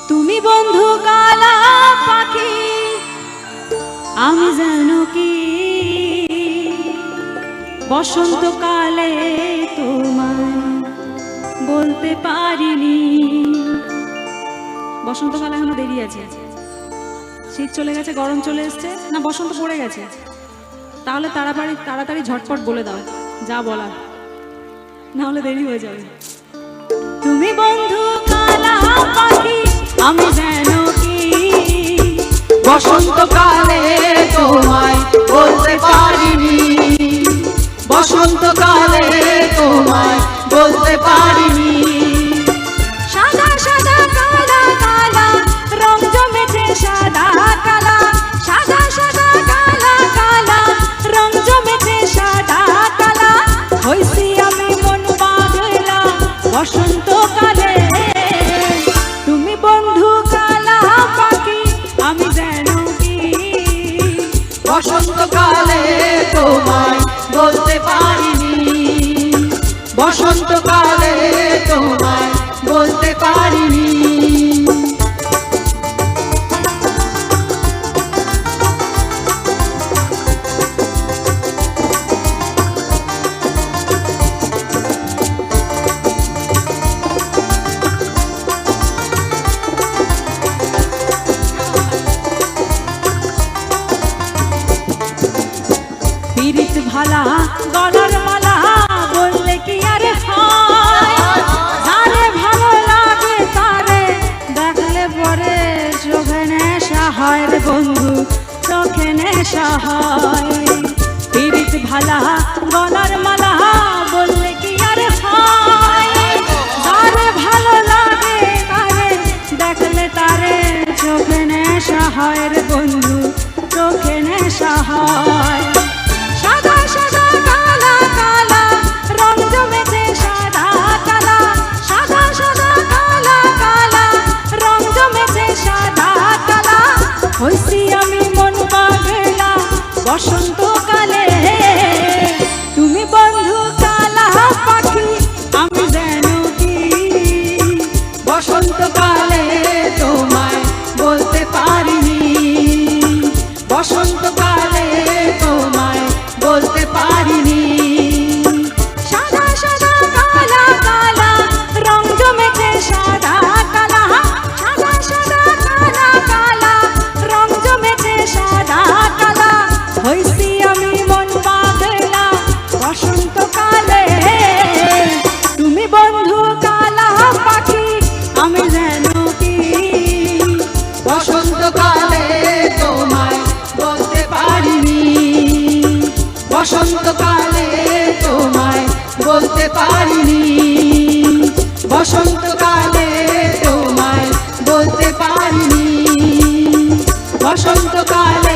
তুমি বন্ধু কালা পাখি আমি জানো কি বসন্তকালে তোমায় বলতে পারিনি। বসন্তকালে এখনো দেরি আছে, শীত চলে গেছে, গরম চলে এসছে, না বসন্ত পড়ে গেছে? তাহলে তাড়াতাড়ি ঝটপট বলে দাও যা বলার, না হলে দেরি হয়ে যাবে। তুমি বন্ধু কালা পাখি আমি জানো কি বসন্তকালে তোমায় বলতে পারিনি, বসন্তকালে তোমায় বলতে পারিনি। সাদা সাদা কালা কালা রং জমেছে সাদা কালা, সাদা সাদা কালা কালা রং জমেছে সাদা কালা। হইছি আমি মন পাগলা বসন্তকালে। তুমি বন্ধু কালা পাখি আমি জানো কি বসন্তকালে তোমায় বলতে পারিনি, বসন্তকালে তোমায় বলতে পারিনি। পিরিত ভালা গলার মালা বললে কি আরে হয়, যারে ভালো লাগে তারে দেখলে পরে চোখে নেশা হয় রে বন্ধু, চোখে নেশা হয়। পিরিত ভালা গলার মালা বললে কি আরে হয়, যারে ভালো লাগে তারে দেখলে তারে চোখে নেশা হয় রে বন্ধু, চোখে নেশা হয়। সাদা সাদা কালা কালা রং জমেছে সাদা কালা, সাদা সাদা কালা কালা রং জমেছে সাদা কালা। হইছি আমি মন পাগলা বসন্তকালে। তুমি বন্ধু কালা পাখি আমি জানো কি বসন্তকালে তোমায় বলতে পারিনি, বসন্তকালে তোমায় বলতে পারিনি। সাদা সাদা কালা কালা রং জমেছে সাদা কালা, সাদা সাদা কালা কালা রং জমেছে সাদা কালা। হইছি আমি মন পাগলা বসন্তকালে। তুমি বন্ধু কালা পাখি আমি জানো কি বসন্তকালে তোমায় বলতে পারিনি, বসন্তকালে তোমায় বলতে পারিনি, বসন্তকালে তোমায় বলতে পারিনি, বসন্তকালে